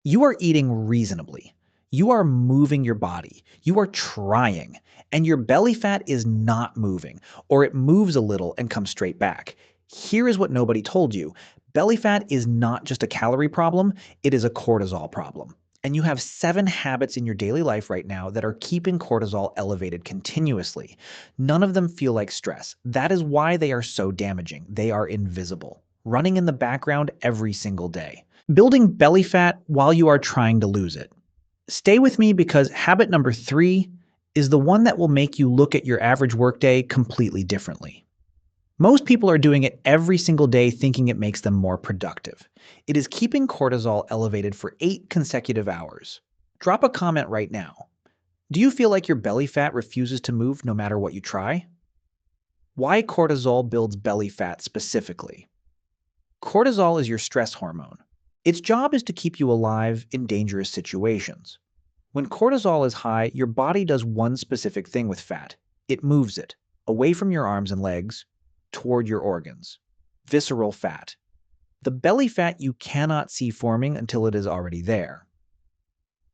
You are eating reasonably. You are moving your body. You are trying. And your belly fat is not moving, or it moves a little and comes straight back. Here is what nobody told you. Belly fat is not just a calorie problem, it is a cortisol problem. And you have 7 habits in your daily life right now that are keeping cortisol elevated continuously. None of them feel like stress. That is why they are so damaging. They are invisible, running in the background every single day. Building belly fat while you are trying to lose it. Stay with me because habit number 3 is the one that will make you look at your average workday completely differently. Most people are doing it every single day thinking it makes them more productive. It is keeping cortisol elevated for 8 consecutive hours. Drop a comment right now. Do you feel like your belly fat refuses to move no matter what you try? Why cortisol builds belly fat specifically? Cortisol is your stress hormone. Its job is to keep you alive in dangerous situations. When cortisol is high, your body does one specific thing with fat. It moves it away from your arms and legs toward your organs. Visceral fat. The belly fat you cannot see forming until it is already there.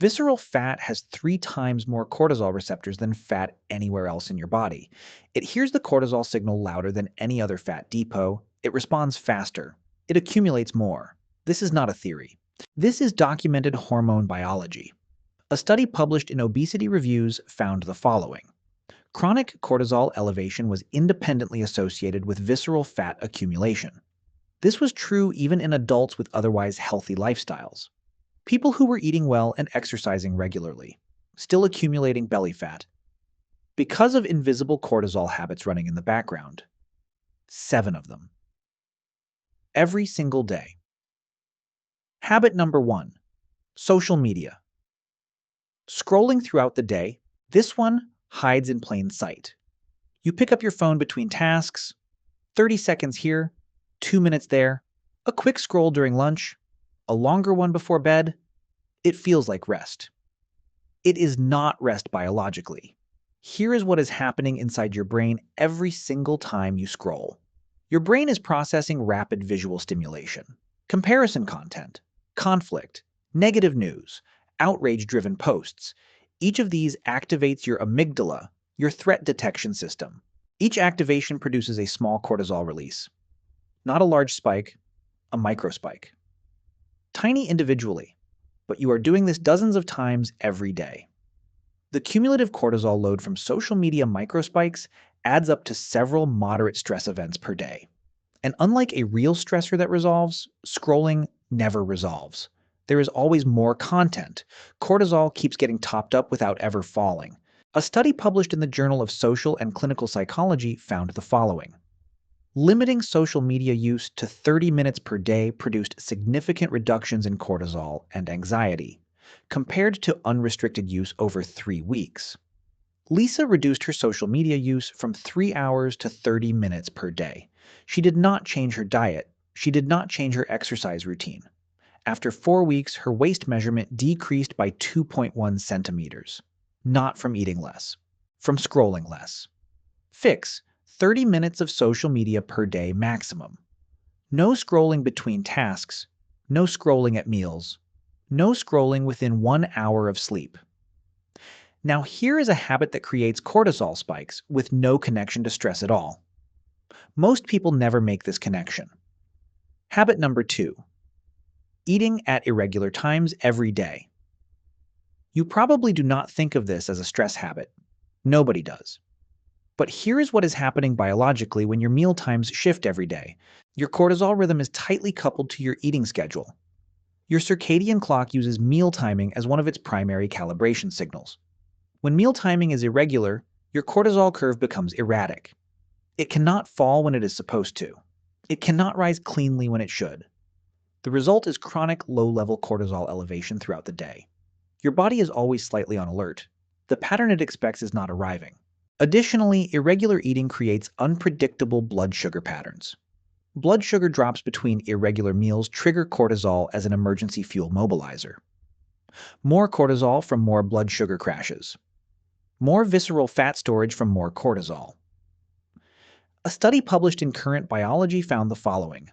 Visceral fat has 3 times more cortisol receptors than fat anywhere else in your body. It hears the cortisol signal louder than any other fat depot. It responds faster. It accumulates more. This is not a theory. This is documented hormone biology. A study published in Obesity Reviews found the following. Chronic cortisol elevation was independently associated with visceral fat accumulation. This was true even in adults with otherwise healthy lifestyles. People who were eating well and exercising regularly, still accumulating belly fat, because of invisible cortisol habits running in the background. 7 of them. Every single day. Habit number 1. Social media. Scrolling throughout the day, this one hides in plain sight. You pick up your phone between tasks, 30 seconds here, 2 minutes there, a quick scroll during lunch, a longer one before bed. It feels like rest. It is not rest biologically. Here is what is happening inside your brain every single time you scroll. Your brain is processing rapid visual stimulation, comparison content, conflict, negative news, outrage-driven posts. Each of these activates your amygdala, your threat detection system. Each activation produces a small cortisol release. Not a large spike, a microspike. Tiny individually, but you are doing this dozens of times every day. The cumulative cortisol load from social media microspikes adds up to several moderate stress events per day. And unlike a real stressor that resolves, scrolling never resolves. There is always more content. Cortisol keeps getting topped up without ever falling. A study published in the Journal of Social and Clinical Psychology found the following. Limiting social media use to 30 minutes per day produced significant reductions in cortisol and anxiety, compared to unrestricted use over 3 weeks. Lisa reduced her social media use from 3 hours to 30 minutes per day. She did not change her diet. She did not change her exercise routine. After 4 weeks, her waist measurement decreased by 2.1 centimeters. Not from eating less, from scrolling less. Fix 30 minutes of social media per day maximum. No scrolling between tasks. No scrolling at meals. No scrolling within 1 hour of sleep. Now here is a habit that creates cortisol spikes with no connection to stress at all. Most people never make this connection. Habit number 2. Eating at irregular times every day. You probably do not think of this as a stress habit. Nobody does. But here is what is happening biologically when your meal times shift every day. Your cortisol rhythm is tightly coupled to your eating schedule. Your circadian clock uses meal timing as one of its primary calibration signals. When meal timing is irregular, your cortisol curve becomes erratic. It cannot fall when it is supposed to. It cannot rise cleanly when it should. The result is chronic low-level cortisol elevation throughout the day. Your body is always slightly on alert. The pattern it expects is not arriving. Additionally, irregular eating creates unpredictable blood sugar patterns. Blood sugar drops between irregular meals trigger cortisol as an emergency fuel mobilizer. More cortisol from more blood sugar crashes. More visceral fat storage from more cortisol. A study published in Current Biology found the following.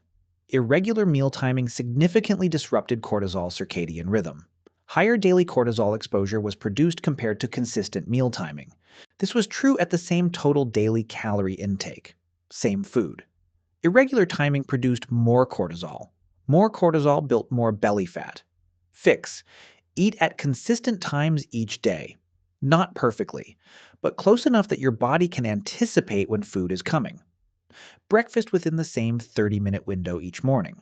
Irregular meal timing significantly disrupted cortisol circadian rhythm. Higher daily cortisol exposure was produced compared to consistent meal timing. This was true at the same total daily calorie intake. Same food. Irregular timing produced more cortisol. More cortisol built more belly fat. Fix. Eat at consistent times each day. Not perfectly, but close enough that your body can anticipate when food is coming. Breakfast within the same 30-minute window each morning.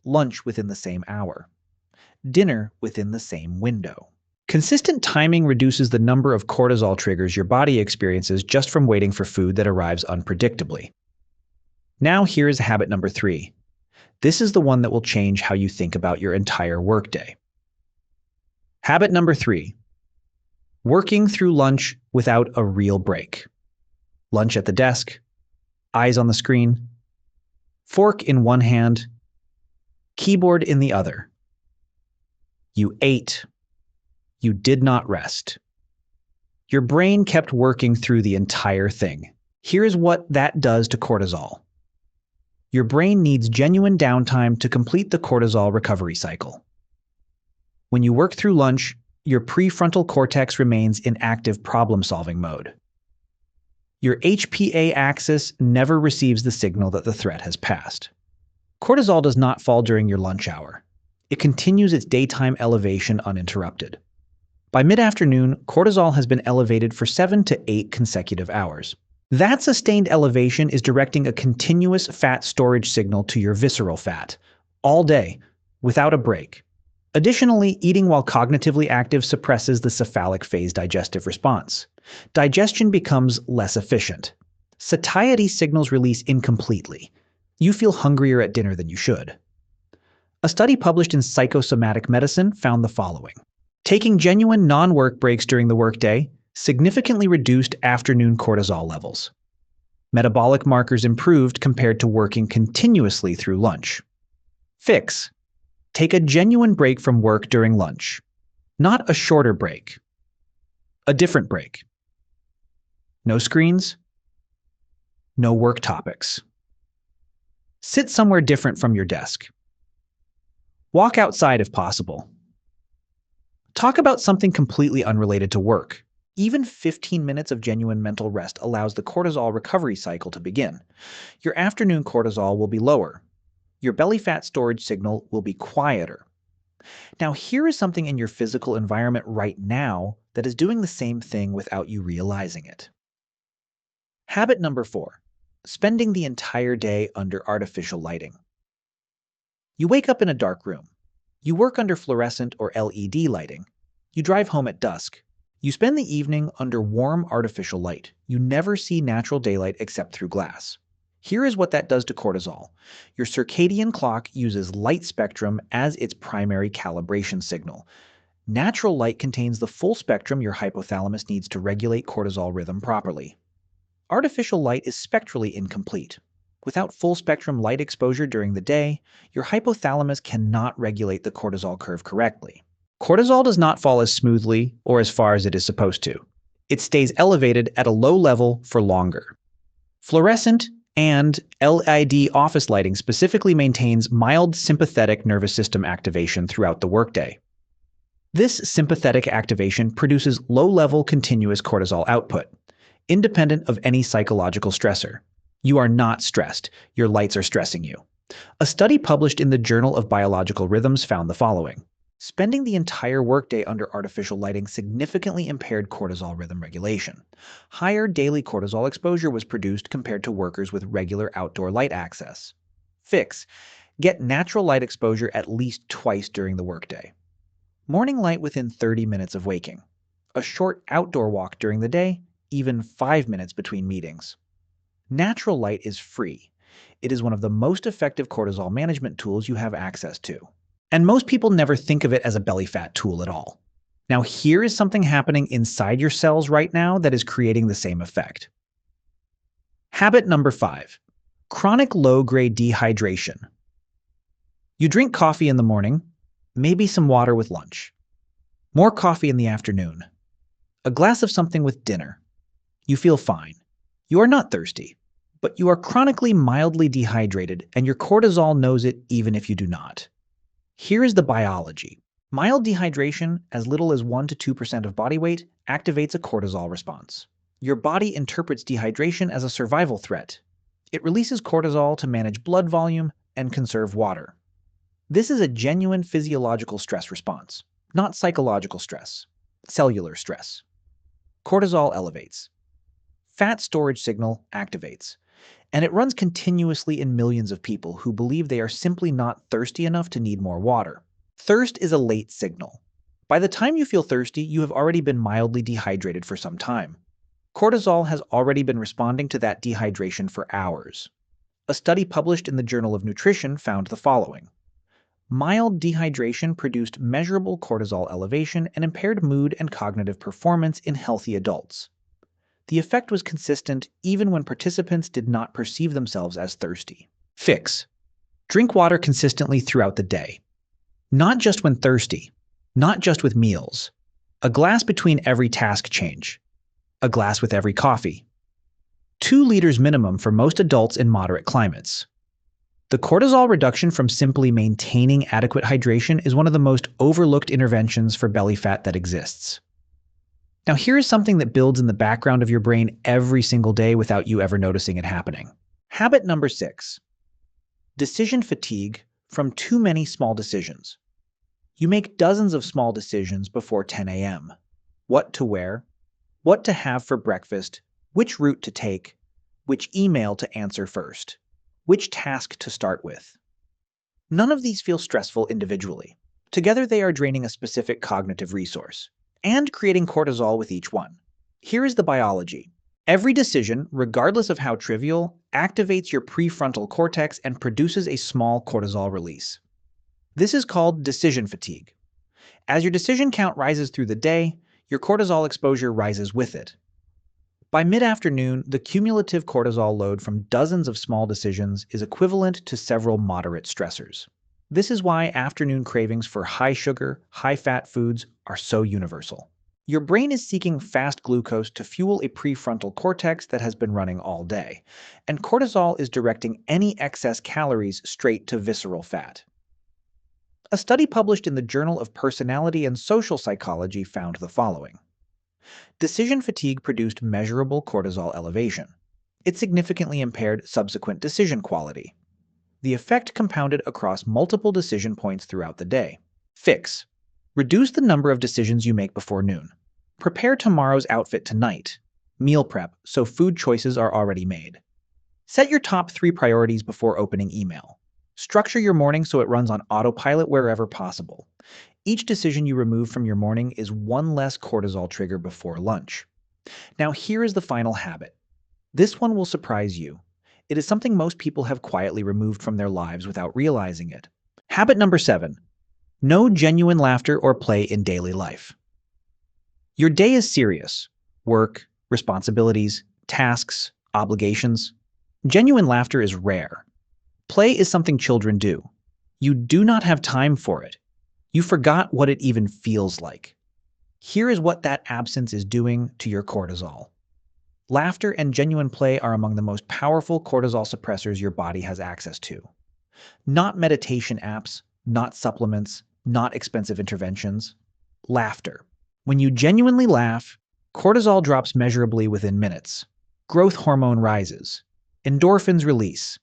Lunch within the same hour. Dinner within the same window. Consistent timing reduces the number of cortisol triggers your body experiences just from waiting for food that arrives unpredictably. Now here is habit number 3. This is the one that will change how you think about your entire workday. Habit number 3. Working through lunch without a real break. Lunch at the desk, eyes on the screen, fork in one hand, keyboard in the other. You ate. You did not rest. Your brain kept working through the entire thing. Here's what that does to cortisol. Your brain needs genuine downtime to complete the cortisol recovery cycle. When you work through lunch, your prefrontal cortex remains in active problem-solving mode. Your HPA axis never receives the signal that the threat has passed. Cortisol does not fall during your lunch hour. It continues its daytime elevation uninterrupted. By mid-afternoon, cortisol has been elevated for 7 to 8 consecutive hours. That sustained elevation is directing a continuous fat storage signal to your visceral fat, all day, without a break. Additionally, eating while cognitively active suppresses the cephalic phase digestive response. Digestion becomes less efficient. Satiety signals release incompletely. You feel hungrier at dinner than you should. A study published in Psychosomatic Medicine found the following. Taking genuine non-work breaks during the workday significantly reduced afternoon cortisol levels. Metabolic markers improved compared to working continuously through lunch. Fix. Take a genuine break from work during lunch. Not a shorter break. A different break. No screens. No work topics. Sit somewhere different from your desk. Walk outside if possible. Talk about something completely unrelated to work. Even 15 minutes of genuine mental rest allows the cortisol recovery cycle to begin. Your afternoon cortisol will be lower. Your belly fat storage signal will be quieter. Now, here is something in your physical environment right now that is doing the same thing without you realizing it. Habit number 4. Spending the entire day under artificial lighting. You wake up in a dark room. You work under fluorescent or LED lighting. You drive home at dusk. You spend the evening under warm artificial light. You never see natural daylight except through glass. Here is what that does to cortisol. Your circadian clock uses light spectrum as its primary calibration signal. Natural light contains the full spectrum your hypothalamus needs to regulate cortisol rhythm properly. Artificial light is spectrally incomplete. Without full spectrum light exposure during the day, your hypothalamus cannot regulate the cortisol curve correctly. Cortisol does not fall as smoothly or as far as it is supposed to. It stays elevated at a low level for longer. Fluorescent and LED office lighting specifically maintains mild sympathetic nervous system activation throughout the workday. This sympathetic activation produces low-level continuous cortisol output, independent of any psychological stressor. You are not stressed. Your lights are stressing you. A study published in the Journal of Biological Rhythms found the following. Spending the entire workday under artificial lighting significantly impaired cortisol rhythm regulation. Higher daily cortisol exposure was produced compared to workers with regular outdoor light access. Fix. Get natural light exposure at least twice during the workday. Morning light within 30 minutes of waking. A short outdoor walk during the day, even 5 minutes between meetings. Natural light is free. It is one of the most effective cortisol management tools you have access to. And most people never think of it as a belly fat tool at all. Now, here is something happening inside your cells right now that is creating the same effect. Habit number 5. Chronic low-grade dehydration. You drink coffee in the morning, maybe some water with lunch. More coffee in the afternoon. A glass of something with dinner. You feel fine. You are not thirsty. But you are chronically mildly dehydrated, and your cortisol knows it even if you do not. Here is the biology. Mild dehydration, as little as 1 to 2% of body weight, activates a cortisol response. Your body interprets dehydration as a survival threat. It releases cortisol to manage blood volume and conserve water. This is a genuine physiological stress response, not psychological stress, cellular stress. Cortisol elevates. Fat storage signal activates. And it runs continuously in millions of people who believe they are simply not thirsty enough to need more water. Thirst is a late signal. By the time you feel thirsty, you have already been mildly dehydrated for some time. Cortisol has already been responding to that dehydration for hours. A study published in the Journal of Nutrition found the following. Mild dehydration produced measurable cortisol elevation and impaired mood and cognitive performance in healthy adults. The effect was consistent even when participants did not perceive themselves as thirsty. Fix. Drink water consistently throughout the day. Not just when thirsty. Not just with meals. A glass between every task change. A glass with every coffee. 2 liters minimum for most adults in moderate climates. The cortisol reduction from simply maintaining adequate hydration is one of the most overlooked interventions for belly fat that exists. Now here is something that builds in the background of your brain every single day without you ever noticing it happening. Habit number 6. Decision fatigue from too many small decisions. You make dozens of small decisions before 10 a.m. What to wear, what to have for breakfast, which route to take, which email to answer first, which task to start with. None of these feel stressful individually. Together they are draining a specific cognitive resource and creating cortisol with each one. Here is the biology. Every decision, regardless of how trivial, activates your prefrontal cortex and produces a small cortisol release. This is called decision fatigue. As your decision count rises through the day, your cortisol exposure rises with it. By mid-afternoon, the cumulative cortisol load from dozens of small decisions is equivalent to several moderate stressors. This is why afternoon cravings for high-sugar, high-fat foods are so universal. Your brain is seeking fast glucose to fuel a prefrontal cortex that has been running all day, and cortisol is directing any excess calories straight to visceral fat. A study published in the Journal of Personality and Social Psychology found the following. Decision fatigue produced measurable cortisol elevation. It significantly impaired subsequent decision quality. The effect compounded across multiple decision points throughout the day. Fix. Reduce the number of decisions you make before noon. Prepare tomorrow's outfit tonight. Meal prep so food choices are already made. Set your top 3 priorities before opening email. Structure your morning so it runs on autopilot wherever possible. Each decision you remove from your morning is one less cortisol trigger before lunch. Now here is the final habit. This one will surprise you. It is something most people have quietly removed from their lives without realizing it. Habit number 7. No genuine laughter or play in daily life. Your day is serious. Work, responsibilities, tasks, obligations. Genuine laughter is rare. Play is something children do. You do not have time for it. You forgot what it even feels like. Here is what that absence is doing to your cortisol. Laughter and genuine play are among the most powerful cortisol suppressors your body has access to. Not meditation apps, not supplements, not expensive interventions. Laughter. When you genuinely laugh, cortisol drops measurably within minutes. Growth hormone rises. Endorphins release.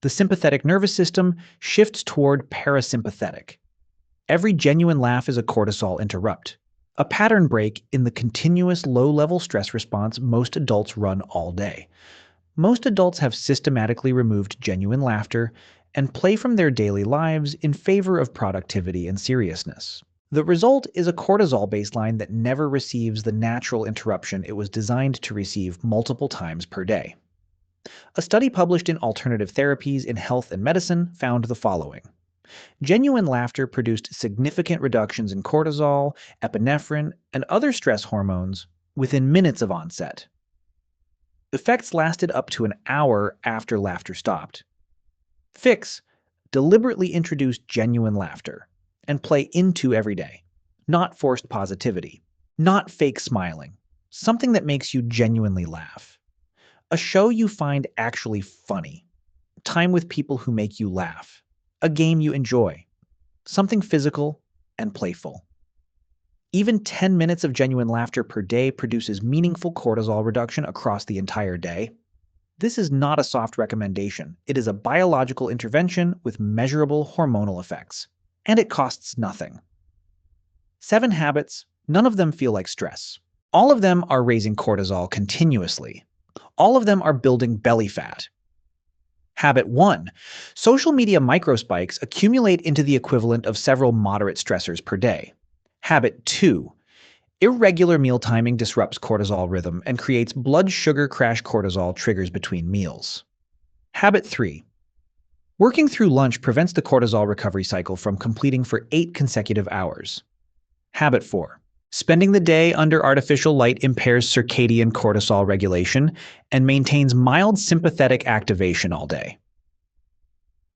The sympathetic nervous system shifts toward parasympathetic. Every genuine laugh is a cortisol interrupt, a pattern break in the continuous low-level stress response most adults run all day. Most adults have systematically removed genuine laughter and play from their daily lives in favor of productivity and seriousness. The result is a cortisol baseline that never receives the natural interruption it was designed to receive multiple times per day. A study published in Alternative Therapies in Health and Medicine found the following. Genuine laughter produced significant reductions in cortisol, epinephrine, and other stress hormones within minutes of onset. Effects lasted up to an hour after laughter stopped. Fix. Deliberately introduce genuine laughter and play into every day. Not forced positivity. Not fake smiling. Something that makes you genuinely laugh. A show you find actually funny. Time with people who make you laugh. A game you enjoy. Something physical and playful. Even 10 minutes of genuine laughter per day produces meaningful cortisol reduction across the entire day. This is not a soft recommendation. It is a biological intervention with measurable hormonal effects. And it costs nothing. 7 habits, none of them feel like stress. All of them are raising cortisol continuously. All of them are building belly fat. Habit 1. Social media microspikes accumulate into the equivalent of several moderate stressors per day. Habit 2. Irregular meal timing disrupts cortisol rhythm and creates blood sugar crash cortisol triggers between meals. Habit 3. Working through lunch prevents the cortisol recovery cycle from completing for 8 consecutive hours. Habit 4. Spending the day under artificial light impairs circadian cortisol regulation and maintains mild sympathetic activation all day.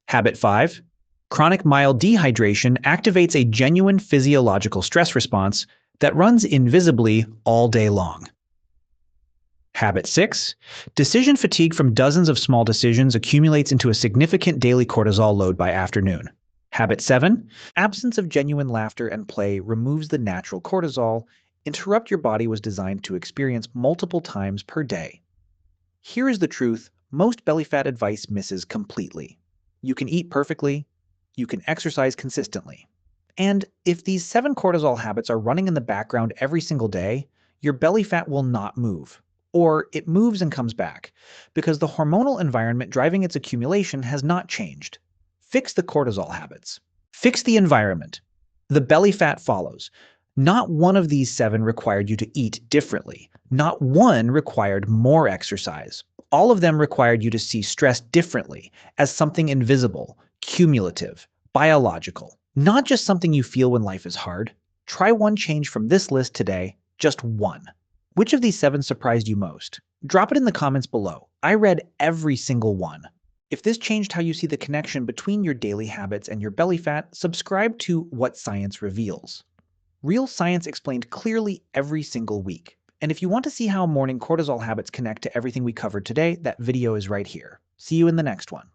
Habit 5. Chronic mild dehydration activates a genuine physiological stress response that runs invisibly all day long. Habit 6. Decision fatigue from dozens of small decisions accumulates into a significant daily cortisol load by afternoon. Habit 7. Absence of genuine laughter and play removes the natural cortisol. Interrupt your body was designed to experience multiple times per day. Here is the truth most belly fat advice misses completely. You can eat perfectly. You can exercise consistently. And if these 7 cortisol habits are running in the background every single day, your belly fat will not move. Or it moves and comes back, because the hormonal environment driving its accumulation has not changed. Fix the cortisol habits. Fix the environment. The belly fat follows. Not one of these 7 required you to eat differently. Not one required more exercise. All of them required you to see stress differently, as something invisible, cumulative, biological. Not just something you feel when life is hard. Try one change from this list today, just one. Which of these 7 surprised you most? Drop it in the comments below. I read every single one. If this changed how you see the connection between your daily habits and your belly fat, subscribe to What Science Reveals. Real science explained clearly every single week. And if you want to see how morning cortisol habits connect to everything we covered today, that video is right here. See you in the next one.